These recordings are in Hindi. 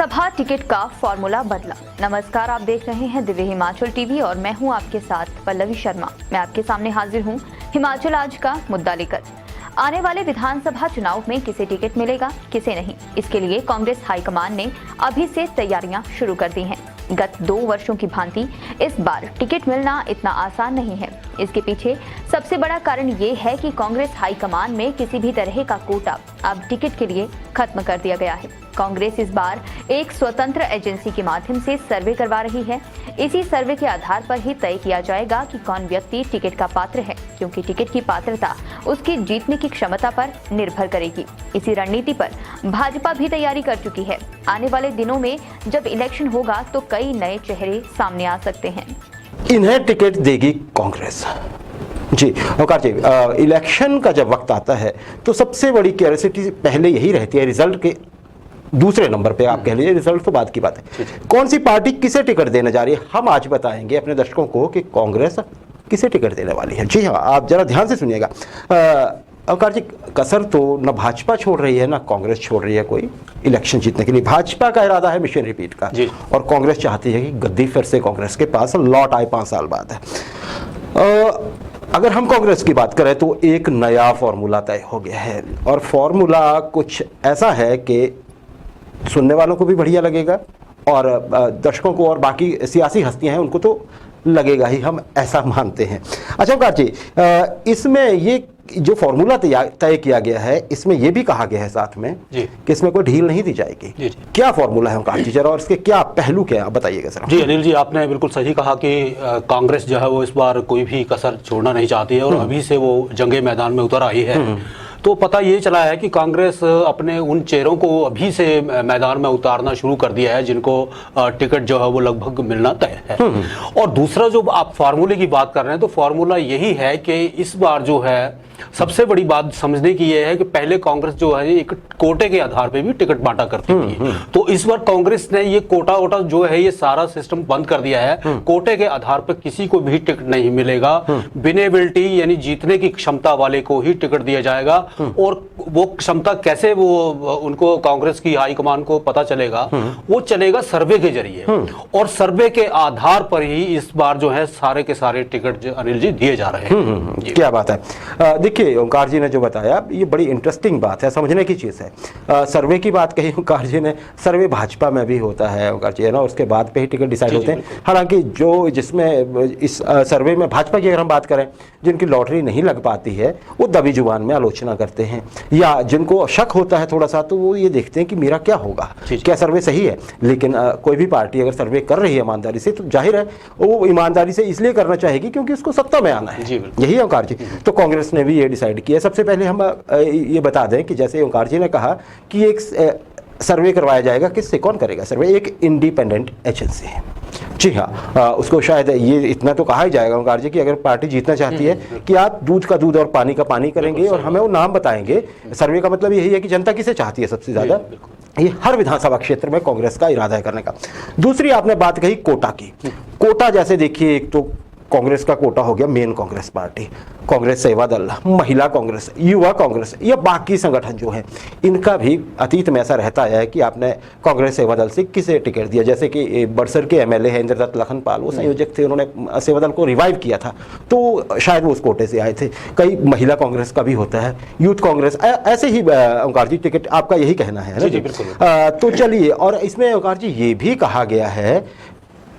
विधानसभा टिकट का फॉर्मूला बदला। नमस्कार, आप देख रहे हैं दिव्य हिमाचल टीवी और मैं हूं आपके साथ पल्लवी शर्मा। मैं आपके सामने हाजिर हूं हिमाचल आज का मुद्दा लेकर। आने वाले विधानसभा चुनाव में किसे टिकट मिलेगा, किसे नहीं, इसके लिए कांग्रेस हाईकमान ने अभी से तैयारियां शुरू कर दी हैं। गत 2 वर्षों की भांति इस बार टिकट मिलना इतना आसान नहीं है। इसके पीछे सबसे बड़ा कारण ये है कि कांग्रेस हाईकमान में किसी भी तरह का कोटा अब टिकट के लिए खत्म कर दिया गया है। कांग्रेस इस बार एक स्वतंत्र एजेंसी के माध्यम से सर्वे करवा रही है। इसी सर्वे के आधार पर ही तय किया जाएगा कि कौन व्यक्ति टिकट का पात्र है, क्योंकि टिकट की पात्रता उसकी जीतने की क्षमता पर निर्भर करेगी। इसी रणनीति पर भाजपा भी तैयारी कर चुकी है। आने वाले दिनों में जब इलेक्शन होगा तो कई नए चेहरे सामने आ सकते हैं। इन्हें टिकट देगी कांग्रेस। जी औकार जी, इलेक्शन का जब वक्त आता है तो सबसे बड़ी क्यूरियोसिटी पहले यही रहती है, रिजल्ट के दूसरे नंबर पे आप कह लीजिए, रिजल्ट तो बात की बात है, कौन सी पार्टी किसे टिकट देने जा रही है। हम आज बताएंगे अपने दर्शकों को कि कांग्रेस किसे टिकट देने वाली है। जी हाँ, आप जरा ध्यान से सुनिएगा। अवकार जी, कसर तो न भाजपा छोड़ रही है ना कांग्रेस छोड़ रही है कोई इलेक्शन जीतने के लिए। भाजपा का इरादा है मिशन रिपीट का, और कांग्रेस चाहती है कि गद्दी फिर से कांग्रेस के पास लौट आए 5 साल बाद है। अगर हम कांग्रेस की बात करें तो एक नया फॉर्मूला तय हो गया है, और फॉर्मूला कुछ ऐसा है कि सुनने वालों को भी बढ़िया लगेगा और दर्शकों को और बाकी सियासी हस्तियां हैं उनको तो लगेगा ही, हम ऐसा मानते हैं। अच्छा ओंकार जी, इसमें ये जो फॉर्मूला तय किया गया है, इसमें यह भी कहा गया है साथ में कि इसमें कोई ढील नहीं दी जाएगी। क्या फॉर्मूला है ओंकार जी, जरा और इसके क्या पहलू क्या है आप बताइएगा सर। जी अनिल जी, आपने बिल्कुल सही कहा कि कांग्रेस जो है वो इस बार कोई भी कसर छोड़ना नहीं चाहती है और अभी से वो जंगे मैदान में उतर आई है। तो पता ये चला है कि कांग्रेस अपने उन चेहरों को अभी से मैदान में उतारना शुरू कर दिया है जिनको टिकट जो है वो लगभग मिलना तय है। और दूसरा जो आप फार्मूले की बात कर रहे हैं, तो फार्मूला यही है कि इस बार जो है सबसे बड़ी बात समझने की यह है कि पहले कांग्रेस जो है एक कोटे के आधार पे भी टिकट बांटा करती थी। तो इस बार कांग्रेस ने ये कोटा वोटा जो है ये सारा सिस्टम बंद कर दिया है। कोटे के आधार पर किसी को भी टिकट नहीं मिलेगा। विनेबिलिटी यानी जीतने की क्षमता वाले को ही टिकट दिया जाएगा। और वो क्षमता कैसे वो उनको कांग्रेस की हाईकमान को पता चलेगा, वो चलेगा सर्वे के जरिए, और सर्वे के आधार पर ही इस बार जो है सारे के सारे टिकट अनिल जी दिए जा रहे हैं। क्या बात है। देखिए ओंकार जी ने जो बताया ये बड़ी इंटरेस्टिंग बात है, समझने की चीज़ है। सर्वे की बात कही ओंकार जी ने, सर्वे भाजपा में भी होता है ओंकार जी, है ना, उसके बाद पे ही टिकट डिसाइड होते हैं। हालांकि जो जिसमें इस सर्वे में भाजपा की अगर हम बात करें, जिनकी लॉटरी नहीं लग पाती है वो दबी जुबान में आलोचना करते हैं, या जिनको शक होता है थोड़ा सा तो वो ये देखते हैं कि मेरा क्या होगा, क्या सर्वे सही है। लेकिन कोई भी पार्टी अगर सर्वे कर रही है ईमानदारी से, तो जाहिर है वो ईमानदारी से इसलिए करना चाहेगी क्योंकि उसको सत्ता में आना है। यही है ओंकार जी। तो कांग्रेस ने भी ये डिसाइड किया। सबसे पहले हम ये बता दें कि जैसे ओंकार जी ने कहा कि एक सर्वे करवाया जाएगा, किससे, कौन करेगा सर्वे, एक इंडिपेंडेंट एजेंसी है। जी हाँ, उसको शायद ये इतना तो कहा ही जाएगा ओंकार जी कि अगर पार्टी जीतना चाहती है कि आप दूध का दूध और पानी का पानी करेंगे और हमें वो नाम बताएंगे। सर्वे का मतलब यही है कि जनता किसे चाहती है सबसे ज्यादा। ये हर विधानसभा क्षेत्र में कांग्रेस का इरादा है करने का। दूसरी आपने बात कही कोटा की। कोटा जैसे देखिए, एक तो कांग्रेस का कोटा हो गया मेन कांग्रेस पार्टी, कांग्रेस सेवा दल, महिला कांग्रेस, युवा कांग्रेस, या बाकी संगठन जो हैं, इनका भी अतीत में ऐसा रहता है कि आपने कांग्रेस सेवा दल से किसे टिकट दिया। जैसे कि बड़सर के एमएलए हैं इंद्रदत्त लखनपाल, वो संयोजक थे, उन्होंने सेवा दल को रिवाइव किया था, तो शायद वो उस कोटे से आए थे। कई महिला कांग्रेस का भी होता है, यूथ कांग्रेस, ऐसे ही ओंकार जी टिकट आपका यही कहना है ना जी। तो चलिए, और इसमें ओंकार जी ये भी कहा गया है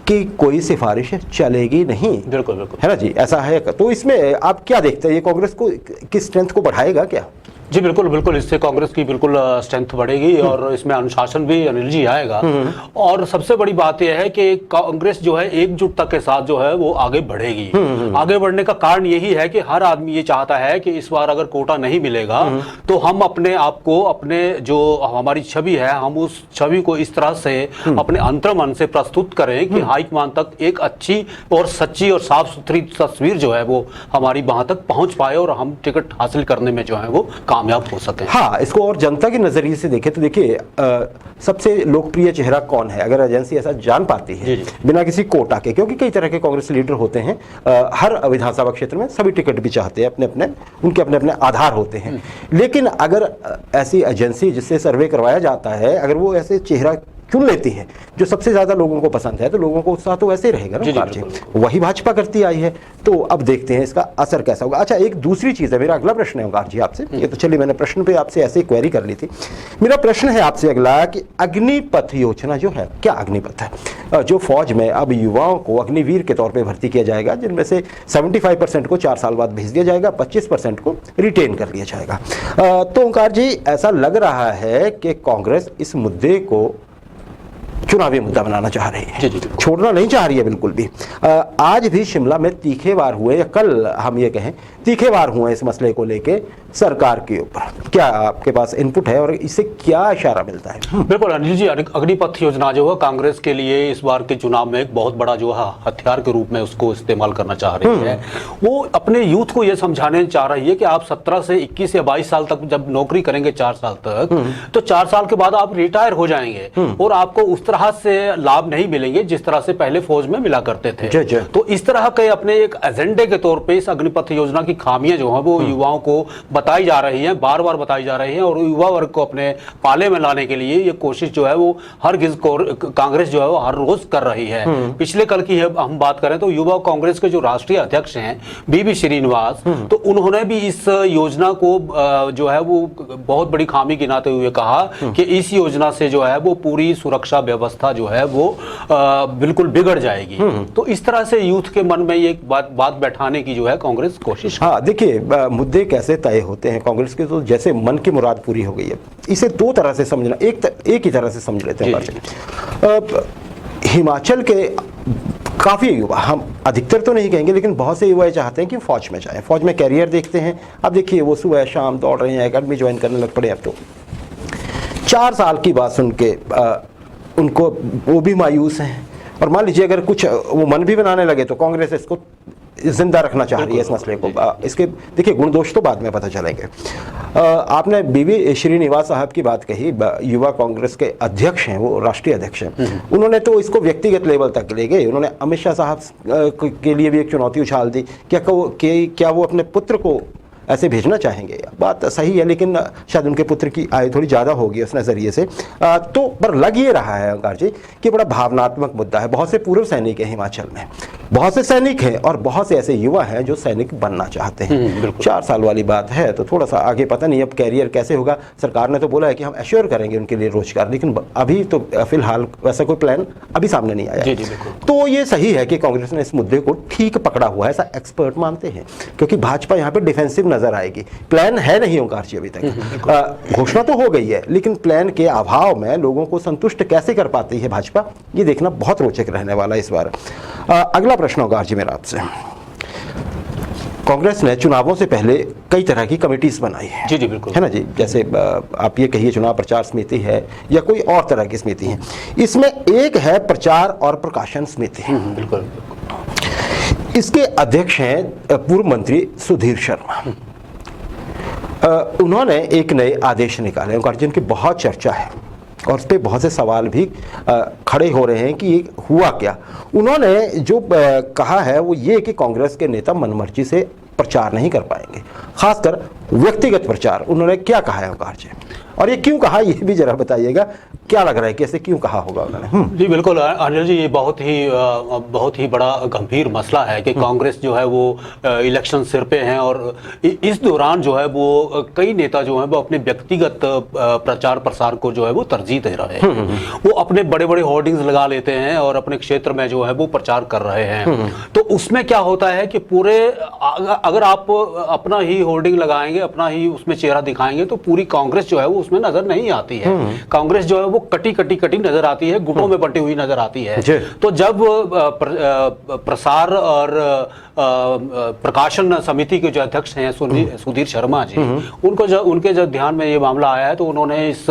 कि कोई सिफारिश चलेगी नहीं। बिल्कुल बिल्कुल, है ना जी, ऐसा है। तो इसमें आप क्या देखते हैं, ये कांग्रेस को की स्ट्रेंथ को बढ़ाएगा क्या? जी बिल्कुल बिल्कुल, इससे कांग्रेस की बिल्कुल स्ट्रेंथ बढ़ेगी और इसमें अनुशासन भी अनिल जी आएगा। और सबसे बड़ी बात यह है कि कांग्रेस जो है एकजुटता के साथ जो है वो आगे बढ़ेगी। आगे बढ़ने का कारण यही है कि हर आदमी ये चाहता है कि इस बार अगर कोटा नहीं मिलेगा तो हम अपने आप को, अपने जो हमारी छवि है, हम उस छवि को इस तरह से अपने अंतर्मन से प्रस्तुत करें कि हाईकमान तक एक अच्छी और सच्ची और साफ सुथरी तस्वीर जो है वो हमारी वहां तक पहुंच पाए और हम टिकट हासिल करने में जो है वो कामयाब हो सके। हाँ, इसको और जनता के नजरिए से देखें तो देखिए सबसे लोकप्रिय चेहरा कौन है, अगर एजेंसी ऐसा जान पाती है बिना किसी कोटा के, क्योंकि कई तरह के कांग्रेस लीडर होते हैं हर विधानसभा क्षेत्र में, सभी टिकट भी चाहते हैं, अपने अपने उनके अपने अपने आधार होते हैं। लेकिन अगर ऐसी एजेंसी जिससे सर्वे करवाया जाता है, अगर वो ऐसे चेहरा चुन लेती है जो सबसे ज्यादा लोगों को पसंद है, तो लोगों को उत्साह तो वैसे ही रहेगा ना ओंकार जी। वही भाजपा करती आई है, तो अब देखते हैं इसका असर कैसा होगा। अच्छा, एक दूसरी चीज है, मेरा अगला प्रश्न है ओंकार जी आपसे, ये तो चलिए मैंने प्रश्न पे आपसे ऐसे ही क्वेरी कर ली थी। मेरा प्रश्न है आपसे अगला कि अग्निपथ योजना जो है, क्या अग्निपथ है जो फौज में अब युवाओं को अग्निवीर के तौर पे भर्ती किया जाएगा, जिनमें से 75% को 4 साल बाद भेज दिया जाएगा, 25% को रिटेन कर लिया जाएगा। तो ओंकार जी, ऐसा लग रहा है कि कांग्रेस इस मुद्दे को चुनावी मुद्दा बनाना चाह रही है, छोड़ना नहीं चाह रही है बिल्कुल भी। आज भी शिमला में तीखे वार हुए, या कल हम ये कहें तीखे वार हुए इस मसले को लेके सरकार के ऊपर। क्या आपके पास इनपुट है और इससे क्या इशारा मिलता है? बिल्कुल अनिल जी, अग्निपथ योजना जो है कांग्रेस के लिए इस बार के चुनाव में एक बहुत बड़ा जो है हथियार के रूप में उसको इस्तेमाल करना चाह रही है। वो अपने यूथ को ये समझाने चाह रही है कि आप 17 से 21 या 22 साल तक जब नौकरी करेंगे 4 साल तक, तो 4 साल के बाद आप रिटायर हो जाएंगे और आपको उस तरह से लाभ नहीं मिलेंगे जिस तरह से पहले फौज में मिला करते थे। तो इस तरह के अपने एक एजेंडे के तौर पे इस अग्निपथ योजना की खामियां जो है वो युवाओं को बताई जा रही हैं, बार बार बताई जा रही हैं, और युवा वर्ग को अपने पाले में लाने के लिए ये कोशिश जो है वो कांग्रेस जो है वो हर रोज कर रही है। पिछले कल की हम बात करें तो युवा कांग्रेस के जो राष्ट्रीय अध्यक्ष हैं बीबी श्रीनिवास, तो उन्होंने भी इस योजना को जो है वो बहुत बड़ी खामी गिनाते हुए कहा कि इस योजना से जो है वो पूरी सुरक्षा व्यवस्था जो है वो बिल्कुल बिगड़ जाएगी। तो इस तरह से यूथ के मन में ये बात बैठाने की जो है कांग्रेस कोशिश। हाँ, देखिए मुद्दे कैसे तय होते हैं कांग्रेस के, तो जैसे मन की मुराद पूरी हो गई है, इसे दो तरह से समझना, एक ही तरह से समझ लेते हैं। हिमाचल के काफ़ी युवा, हम अधिकतर तो नहीं कहेंगे लेकिन बहुत से युवा चाहते हैं कि फौज में जाएं, फौज में कैरियर देखते हैं। अब देखिए वो सुबह शाम दौड़ रहे हैं, एकेडमी ज्वाइन करने लग पड़े। अब तो 4 साल की बात सुन के उनको वो भी मायूस हैं, और मान लीजिए अगर कुछ वो मन भी बनाने लगे तो कांग्रेस इसको जिंदा रखना चाह रही है इस मसले को। इसके देखिए गुण दोष तो बाद में पता चलेंगे। आपने बीबी श्रीनिवास साहब की बात कही, युवा कांग्रेस के अध्यक्ष हैं, वो राष्ट्रीय अध्यक्ष हैं। उन्होंने तो इसको व्यक्तिगत लेवल तक ले गए, उन्होंने अमित शाह साहब के लिए भी एक चुनौती उछाल दी। क्या वो अपने पुत्र को ऐसे भेजना चाहेंगे? बात सही है, लेकिन शायद उनके पुत्र की आयु थोड़ी ज़्यादा होगी उस नज़रिए से। तो पर लग ये रहा है ओंकार जी कि बड़ा भावनात्मक मुद्दा है। बहुत से पूर्व सैनिक हैं हिमाचल में, बहुत से सैनिक हैं और बहुत से ऐसे युवा हैं जो सैनिक बनना चाहते हैं। 4 साल वाली बात है, तो थोड़ा सा आगे पता नहीं अब कैरियर कैसे होगा। सरकार ने तो बोला है कि हम एश्योर करेंगे उनके लिए रोजगार, लेकिन अभी तो फिलहाल वैसा कोई प्लान अभी सामने नहीं आया। तो ये सही है कि कांग्रेस ने इस मुद्दे को ठीक पकड़ा हुआ है, ऐसा एक्सपर्ट मानते हैं, क्योंकि भाजपा यहाँ पर डिफेंसिव नजर आएगी। प्लान है नहीं ओंकार जी अभी तक, घोषणा तो हो गई है, लेकिन प्लान के अभाव में लोगों को संतुष्ट कैसे कर पाती है भाजपा, ये देखना बहुत रोचक रहने वाला है इस बार। अगला प्रश्न ओंकार जी मेरा आपसे, कांग्रेस ने चुनावों से पहले कई तरह की कमेटीज बनाई है। जी बिल्कुल, है ना जी, जैसे आप ये कहिए चुनाव प्रचार समिति है या कोई और तरह की समिति है। इसमें एक है प्रचार और प्रकाशन समिति। बिल्कुल। इसके अध्यक्ष हैं पूर्व मंत्री सुधीर शर्मा। उन्होंने एक नए आदेश निकाले ओंकार जी, जिनकी बहुत चर्चा है और उस पर बहुत से सवाल भी खड़े हो रहे हैं कि ये हुआ क्या। उन्होंने जो कहा है वो ये कि कांग्रेस के नेता मनमर्जी से प्रचार नहीं कर पाएंगे, खासकर व्यक्तिगत प्रचार। उन्होंने क्या कहा है ओंकार जी, और ये क्यों कहा, ये भी जरा बताइएगा। क्या लग रहा है कि ऐसे क्यों कहा होगा उन्होंने? जी बिल्कुल अनिल जी, ये बहुत ही बड़ा गंभीर मसला है कि कांग्रेस जो है वो इलेक्शन सिर पे हैं, और इस दौरान जो है वो कई नेता जो है वो अपने व्यक्तिगत प्रचार प्रसार को जो है वो तरजीह दे रहे हैं। वो अपने बड़े बड़े होर्डिंग्स लगा लेते हैं और अपने क्षेत्र में जो है वो प्रचार कर रहे हैं। तो उसमें क्या होता है कि पूरे अगर आप अपना ही होर्डिंग लगाएंगे, अपना ही उसमें चेहरा दिखाएंगे, तो पूरी कांग्रेस जो है वो उसमें नजर नहीं आती है। कांग्रेस जो है वो कटी नजर आती है, गुटों में बंटी हुई नजर आती है। तो जब प्रसार और प्रकाशन समिति के जो अध्यक्ष हैं सुधीर शर्मा जी, उनके जब ध्यान में ये मामला आया है तो उन्होंने इस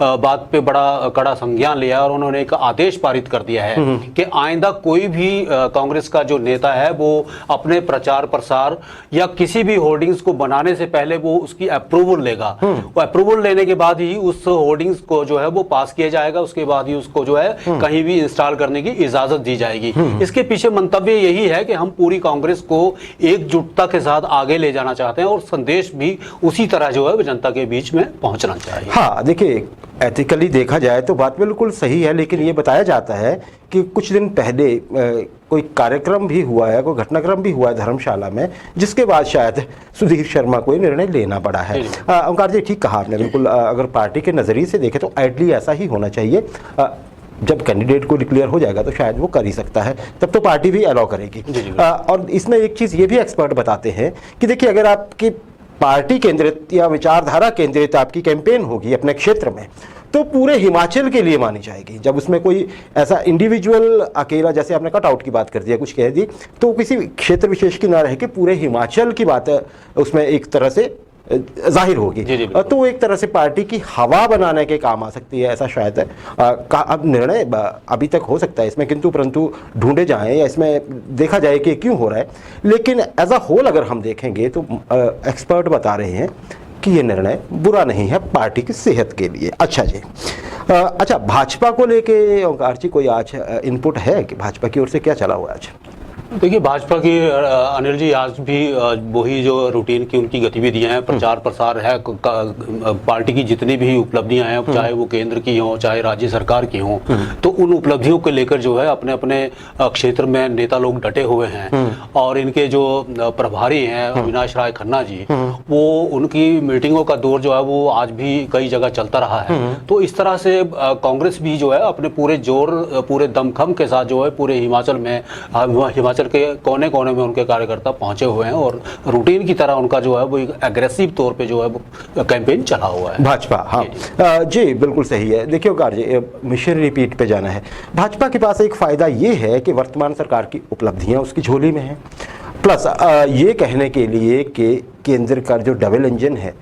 बात पे बड़ा कड़ा संज्ञान लिया और उन्होंने एक आदेश पारित कर दिया है कि आइंदा कोई भी कांग्रेस का जो नेता है वो अपने प्रचार प्रसार या किसी भी होर्डिंग्स को बनाने से पहले वो उसकी अप्रूवल लेगा। वो अप्रूवल लेने के बाद ही उस होर्डिंग्स को जो है वो पास किया जाएगा, उसके बाद ही उसको जो है कहीं भी इंस्टॉल करने की इजाजत दी जाएगी। इसके पीछे मंतव्य यही है कि हम पूरी कांग्रेस को एकजुटता के साथ आगे ले जाना चाहते हैं और संदेश भी उसी तरह जो है जनता के बीच में पहुंचना चाहिए। हाँ देखिए, एथिकली देखा जाए तो बात बिल्कुल सही है, लेकिन ये बताया जाता है कि कुछ दिन पहले कोई कार्यक्रम भी हुआ है, कोई घटनाक्रम भी हुआ है धर्मशाला में, जिसके बाद शायद सुधीर शर्मा को ये निर्णय लेना पड़ा है। ओंकार जी, ठीक कहा आपने बिल्कुल। अगर पार्टी के नज़रिए से देखें तो आइडली ऐसा ही होना चाहिए। जब कैंडिडेट को डिक्लेयर हो जाएगा तो शायद वो कर ही सकता है, तब तो पार्टी भी अलाउ करेगी। और इसमें एक चीज़ ये भी एक्सपर्ट बताते हैं कि देखिए, अगर आपकी पार्टी केंद्रित या विचारधारा केंद्रित आपकी कैंपेन होगी अपने क्षेत्र में, तो पूरे हिमाचल के लिए मानी जाएगी। जब उसमें कोई ऐसा इंडिविजुअल अकेला, जैसे आपने कट आउट की बात कर दिया, कुछ कह दी, तो किसी क्षेत्र विशेष की ना रह के पूरे हिमाचल की बात उसमें एक तरह से जाहिर होगी। तो एक तरह से पार्टी की हवा बनाने के काम आ सकती है, ऐसा शायद है। अब निर्णय अभी तक हो सकता है इसमें, किंतु परंतु ढूंढे जाएं या इसमें देखा जाए कि क्यों हो रहा है। लेकिन एज अ होल अगर हम देखेंगे तो एक्सपर्ट बता रहे हैं कि ये निर्णय बुरा नहीं है पार्टी की सेहत के लिए। अच्छा जी, अच्छा, भाजपा को लेके ओंकार जी कोई आज इनपुट है कि भाजपा की ओर से क्या चला हुआ है आज? देखिए, भाजपा की अनिल जी आज भी वही जो रूटीन की उनकी गतिविधियां हैं, प्रचार प्रसार है, पार्टी की जितनी भी उपलब्धियां हैं, चाहे वो केंद्र की हों चाहे राज्य सरकार की हों, तो उन उपलब्धियों को लेकर जो है अपने अपने क्षेत्र में नेता लोग डटे हुए हैं। और इनके जो प्रभारी हैं अविनाश राय खन्ना जी, वो उनकी मीटिंगों का दौर जो है वो आज भी कई जगह चलता रहा है। तो इस तरह से कांग्रेस भी जो है अपने पूरे जोर, पूरे दमखम के साथ जो है पूरे हिमाचल में, हिमाचल के कोने कोने में उनके कार्यकर्ता पहुंचे हुए हैं और रूटीन की तरह उनका जो है वो एक एग्रेसिव तौर पे जो है वो कैंपेन चला हुआ है भाजपा। हाँ जी, बिल्कुल सही है। देखिए ओंकार जी, मिशन रिपीट पे जाना है। भाजपा के पास एक फायदा ये है कि वर्तमान सरकार की उपलब्धियां उसकी झोली में हैं, प्लस ये कहने के लिए कि केंद्र का जो डबल इंजन है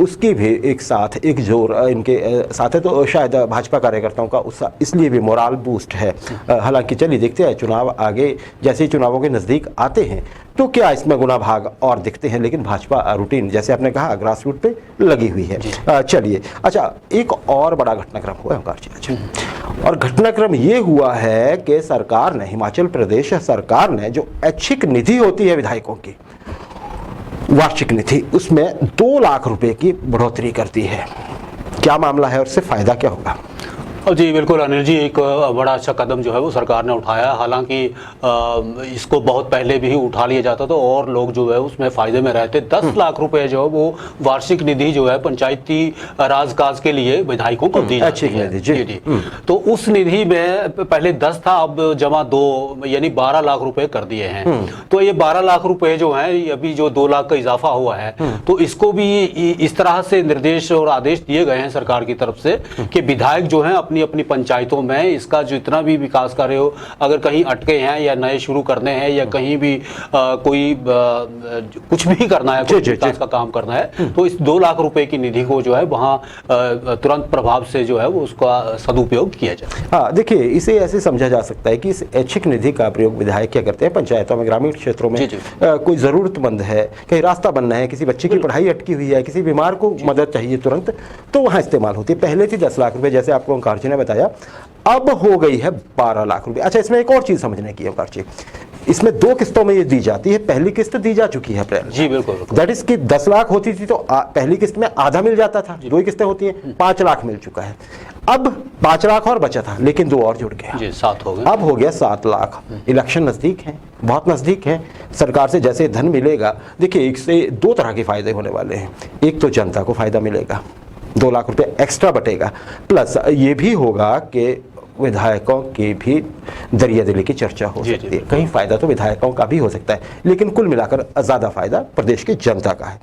उसकी भी एक साथ एक जोर इनके साथ है, तो शायद भाजपा कार्यकर्ताओं का उसका इसलिए भी मोराल बूस्ट है। हालांकि चलिए देखते हैं, चुनाव आगे जैसे ही चुनावों के नज़दीक आते हैं तो क्या इसमें गुना भाग और दिखते हैं, लेकिन भाजपा रूटीन जैसे आपने कहा ग्रास रूट पे लगी हुई है। चलिए, अच्छा, एक और बड़ा घटनाक्रम हुआ है ओंकार जी। अच्छा, और घटनाक्रम ये हुआ है कि सरकार ने, हिमाचल प्रदेश सरकार ने जो ऐच्छिक निधि होती है विधायकों की, वार्षिक निधि, उसमें 2 लाख रुपए की बढ़ोतरी कर दी है। क्या मामला है और उससे फायदा क्या होगा? जी बिल्कुल अनिल जी, एक बड़ा अच्छा कदम जो है वो सरकार ने उठाया। हालांकि इसको बहुत पहले भी उठा लिया जाता था और लोग जो है उसमें फ़ायदे में रहते। 10 लाख रुपए जो है वो वार्षिक निधि जो है पंचायती राज काज के लिए विधायकों को दी जाती है। जी। तो उस निधि में पहले 10 था, अब जमा 2 यानी 12 लाख रुपए कर दिए हैं। तो ये 12 लाख रुपए जो है, अभी जो 2 लाख का इजाफा हुआ है, तो इसको भी इस तरह से निर्देश और आदेश दिए गए हैं सरकार की तरफ से कि विधायक जो है अपनी अपनी पंचायतों में इसका जितना भी विकास कार्य हो, अगर कहीं अटके हैं या नए शुरू करने हैं या कहीं भी कोई कुछ भी करना है, कोई विकास का काम करना है, तो इस 2 लाख रुपए की निधि को जो है वहां तुरंत प्रभाव से जो है वो उसका सदुपयोग किया जाए। हाँ, देखिए, इसे ऐसे समझा जा सकता है कि इस ऐच्छिक निधि का प्रयोग विधायक क्या करते हैं पंचायतों में, ग्रामीण क्षेत्रों में कोई जरूरतमंद है, कहीं रास्ता बनना है, किसी बच्चे की पढ़ाई अटकी हुई है, किसी बीमार को मदद चाहिए तुरंत, तो वहां इस्तेमाल होती है। पहले थी 10 लाख रुपए, जैसे आपको ओंकार जी ने बताया, अब हो गई है 12 लाख रुपए। अच्छा, इसमें एक और चीज समझने की है ओंकार जी, इसमें 2 किस्तों में ये दी जाती है। पहली किस्त दी जा चुकी है अप्रैल। जी बिल्कुल। दैट इज कि 10 लाख होती थी तो पहली किस्त में आधा मिल जाता था, 2 किस्तें होती हैं, 5 लाख मिल चुका है। अब 5 लाख और बचा था, लेकिन 2 और जुड़ गया, जी 7 हो गए। अब हो गया 7 लाख। इलेक्शन नजदीक है, बहुत नजदीक है, सरकार से जैसे धन मिलेगा, देखिए इससे 2 तरह के फायदे होने वाले हैं। एक तो जनता को फायदा मिलेगा, 2 लाख रुपए एक्स्ट्रा बटेगा, प्लस ये भी होगा कि विधायकों की भी दरिया दिली की चर्चा हो सकती है। कहीं फायदा तो विधायकों का भी हो सकता है, लेकिन कुल मिलाकर ज्यादा फायदा प्रदेश की जनता का है।